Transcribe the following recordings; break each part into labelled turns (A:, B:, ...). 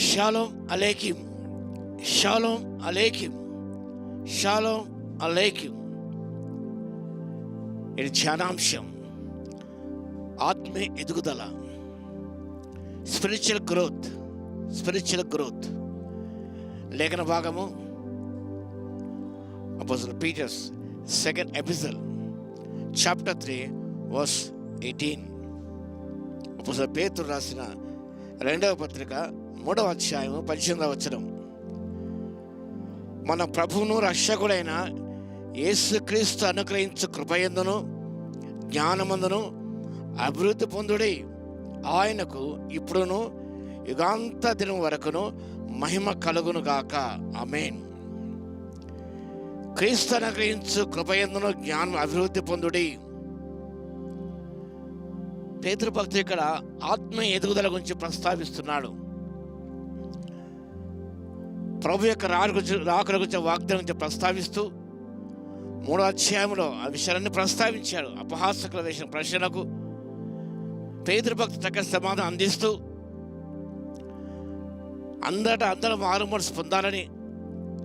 A: Shalom అలేకిం, షాలోమ్ అలేకిం, షాలోమ్ అలేకిం. ఇది ధ్యానాంశం, ఆత్మీయ ఎదుగుదల, స్పిరిచువల్ గ్రోత్. స్పిరిచువల్ గ్రోత్ లేఖన భాగము apostle Peter's second episode chapter 3 verse 18. Apostle పేతురు రాసిన రెండవ పత్రిక 3వ అధ్యాయము 18వ వచనం. మన ప్రభువును రక్షకుడైన యేసుక్రీస్తు అనుగ్రహించు కృపయందును జ్ఞానమందును అభివృద్ధి పొందుడి. ఆయనకు ఇప్పుడును యుగాంత దినం వరకును మహిమ కలుగును గాక. ఆమేన్. క్రీస్తు అనుగ్రహించు కృపయందును జ్ఞానం అభివృద్ధి పొందుడి. పేతురు భక్తుడు ఇక్కడ ఆత్మీయ ఎదుగుదల గురించి ప్రస్తావిస్తున్నాడు. ప్రభు యొక్క రాకడ గురించి వాగ్దానం గురించి ప్రస్తావిస్తూ 3వ అధ్యాయంలో ఆ విషయాలన్నీ ప్రస్తావించాడు. అపహాసకుల వేసిన ప్రశ్నలకు పేతురు భక్తుడు చక్కటి సమాధానం అందిస్తూ అందరూ మారుమనసు పొందాలని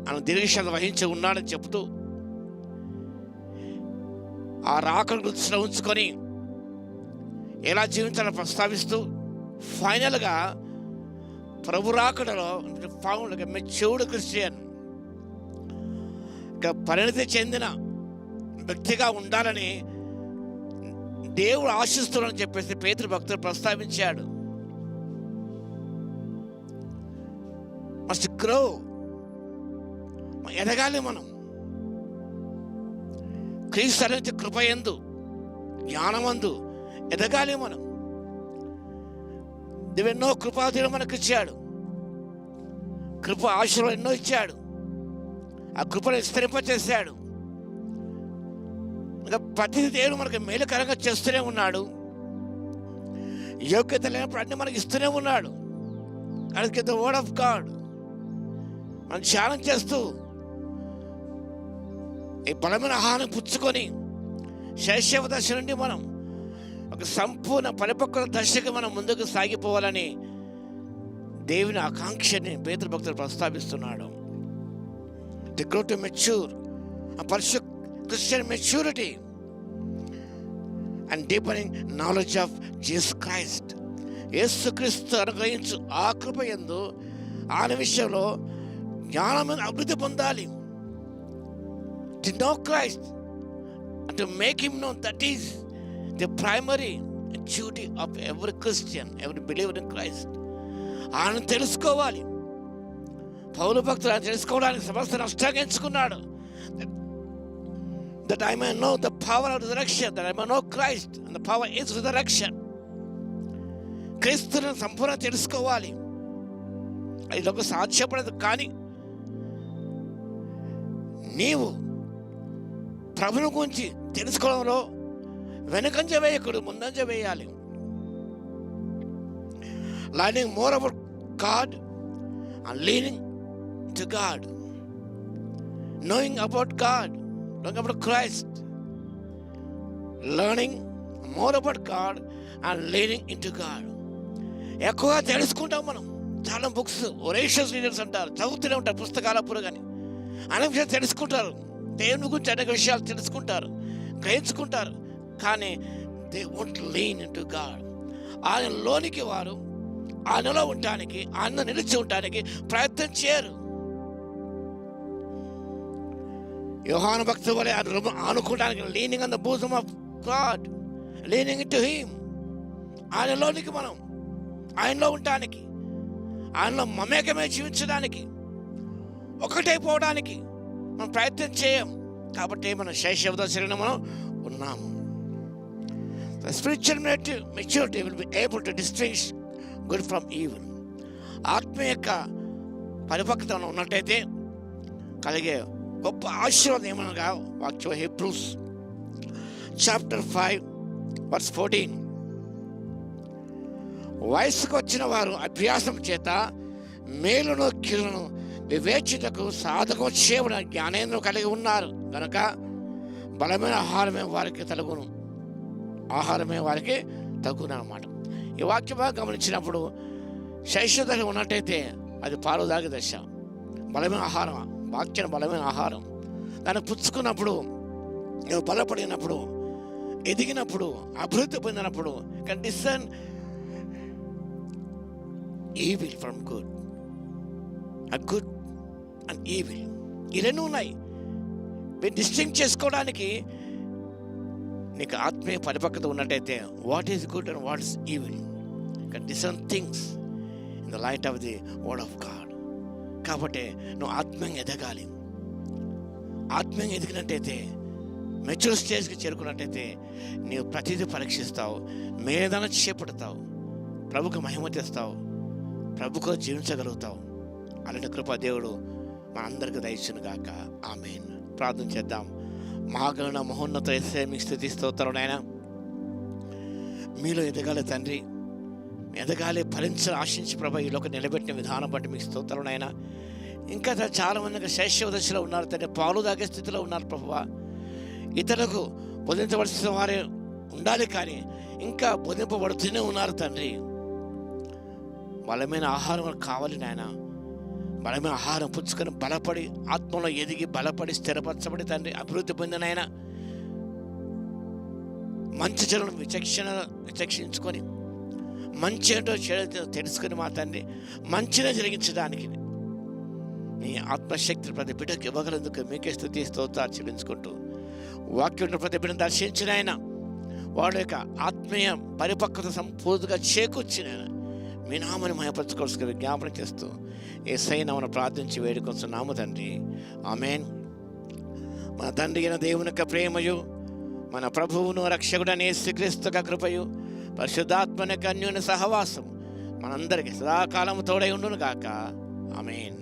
A: ఆయన దీర్ఘశాంతం వహించి ఉన్నాడని చెబుతూ ఆ రాకడ గురించి ఉంచుకొని ఎలా జీవించాలని ప్రస్తావిస్తూ ఫైనల్గా ప్రభు రాకడలో ఫౌండ్ మెచ్యూర్డ్ క్రిస్టియన్, పరిణతి చెందిన వ్యక్తిగా ఉండాలని దేవుడు ఆశిస్తున్నాడని చెప్పేసి పేతురు భక్తుడు ప్రస్తావించాడు. మస్ట్ గ్రో, ఎదగాలి మనం. క్రీస్తు అనేది కృపయందు జ్ఞానమందు ఎదగాలి మనం. దేవుడు ఎన్నో కృపాదులు మనకు ఇచ్చాడు, కృప ఆశీర్వాదం ఎన్నో ఇచ్చాడు, ఆ కృపను విస్తరింపచేశాడు. ఇంకా ప్రతి దేవుడు మనకు మేలుకరంగా చేస్తూనే ఉన్నాడు. యోగ్యత లేనప్పుడు అన్ని మనకి ఇస్తూనే ఉన్నాడు. అది ద వర్డ్ ఆఫ్ గాడ్ మనం ధ్యానం చేస్తూ ఈ బలమైన ఆహారం పుచ్చుకొని శైశవ దశ నుండి మనం ఒక సంపూర్ణ పరిపక్వ దశకు మనం ముందుకు సాగిపోవాలని దేవుని ఆకాంక్షని పేతురు భక్తుడు ప్రస్తావిస్తున్నాడు. The grow to mature, Christian maturity and deepening knowledge of Jesus Christ. యేసుక్రీస్తు అనుగ్రహించు ఆ కృప యందు ఆయన విషయంలో జ్ఞానమైన అభివృద్ధి పొందాలి. To know Christ and to make him know, that is the primary duty of every Christian, every believer in Christ. ఆయన తెలుసుకోవాలి. పౌలు భక్తుడు ఆయన తెలుసుకోవడానికి సమస్త నష్టాన్ని ఎంచుకున్నాడు. That I may know the power of resurrection, that I may know Christ, and the power is resurrection. క్రీస్తుని సంపూర్ణ తెలుసుకోవాలి. అది ఒక సాధ్యపడదు. కానీ నీవు ప్రభుని గురించి తెలుసుకోవడంలో వెనుకంజ వేయకూడదు, ముందంజ వేయాలి. Learning more about God and leaning to God, knowing about God, knowing about Christ, learning more about God and leaning in to God. ఎక్కువగా తెలుసుకుంటాం మనం. చాలా బుక్స్ ఒరేషియస్ రీడర్స్ అంటారు, చదువుతూనే ఉంటారు పుస్తకాలప్పుడు. కానీ అనేక విషయాలు తెలుసుకుంటారు, దేవుని గురించి అనేక విషయాలు తెలుసుకుంటారు, గ్రహించుకుంటారు. కానీ they won't lean into God. ఆయనలోనికి వారు ఆయనలో ఉండటానికి, ఆయన నిలిచి ఉండటానికి ప్రయత్నం చేయరు. యోహాను భక్తుల వలె ఆనుకోవడానికి leaning on the bosom of God, leaning into him. ఆయనలోనికి మనం ఆయనలో ఉండటానికి, ఆయనలో మమేకమే జీవించడానికి, ఒకటైపోవడానికి మనం ప్రయత్నం చేయం. కాబట్టి మనం శైశవ దశలో మనం ఉన్నాము. The spiritual maturity will be able to distinguish good from evil. ఆత్మ యొక్క పరిపక్వత ఉన్నట్టయితే కలిగే గొప్ప ఆశీర్వాదం ఏమనగా వాక్యం హెబ్రూస్ చాప్టర్ 5 వర్స్ 14. వయసుకు వచ్చిన వారు అభ్యాసం చేత మేలును కీడును వివేచనకు సాధకం చేయబడిన జ్ఞానేంద్రం కలిగి ఉన్నారు కనుక బలమైన ఆహారమే వారికి తగును అన్నమాట. ఈ వాక్యం గమనించినప్పుడు శైశవ దశ ఉన్నట్టయితే అది పాలు తాగే దశ, బలమైన ఆహారం, వాక్యం బలమైన ఆహారం. దాన్ని పుచ్చుకున్నప్పుడు, నువ్వు బలపడినప్పుడు, ఎదిగినప్పుడు, అభివృద్ధి పొందినప్పుడు can discern evil from good, a good and evil. ఈ రెండు ఉన్నాయి. మీరు డిస్టింక్ట్ చేసుకోవడానికి నీకు ఆత్మీయ పరిపక్వత ఉన్నట్టయితే what is good and what is evil, can discern things in the light of the word of God. కాబట్టి నువ్వు ఆత్మీయంగా ఎదగాలి. ఆత్మీయంగా ఎదిగినట్టయితే, మెచ్యూర్ స్టేజ్కి చేరుకున్నట్టయితే నీవు ప్రతిదీ పరీక్షిస్తావు, మేదన చేపడతావు, ప్రభుకు మహిమ తెస్తావు, ప్రభుకు జీవించగలుగుతావు. అలాంటి కృప దేవుడు మనందరికీ దయచును గాక. ఆమేన్. ప్రార్థన చేద్దాం. మహాగణ మహోన్నత యేసయ్య మీకు స్తుతి స్తోత్రం నాయనా. మీలో ఎదగాలి తండ్రి, ఎదగాలి, ఫలించాలి ఆశించి ప్రభా ఈ లోక నిలబెట్టిన విధానం బట్టి మీకు స్తోత్రం నాయనా. ఇంకా చాలామంది శైశవ దశలో ఉన్నారు తండ్రి, పాలు తాగే స్థితిలో ఉన్నారు ప్రభువా. ఇతరులకు బోధించవలసిన వారే ఉండాలి, కానీ ఇంకా బోధింపబడుతూనే ఉన్నారు తండ్రి. బలమైన ఆహారం కావాలి నాయన. బలమైన ఆహారం పుచ్చుకొని బలపడి, ఆత్మలో ఎదిగి బలపడి స్థిరపరచబడి తండ్రి అభివృద్ధి పొందిన ఆయన మంచి చెడును విచక్షించుకొని మంచి ఏంటో చెడు తెలుసుకొని మా తండ్రి మంచిగా జరిగించడానికి నీ ఆత్మశక్తి ప్రతి బిడ్డకు ఇవ్వగలందుకు మీకే స్తుతి స్తోత్రాలు చెల్లించుకుంటూ, వాక్యం ప్రతి బిడ్డను దర్శించిన ఆయన వాడు యొక్క ఆత్మీయ పరిపక్వత సంపూర్తిగా చేకూర్చిన ఆయన మీ నామని మహిమపరచుకోవాల్సిన విజ్ఞాపన చేస్తూ యేసయ్య నామమున ప్రార్థించి వేడుకొంచున్నాము తండ్రి. ఆమేన్. మన తండ్రి అయిన దేవుని యొక్క ప్రేమయు, మన ప్రభువును రక్షకుడైన యేసుక్రీస్తు యొక్క కృపయు, పరిశుద్ధాత్మ యొక్క అన్యోన్య సహవాసం మనందరికీ సదాకాలము తోడై ఉండును గాక. ఆమేన్.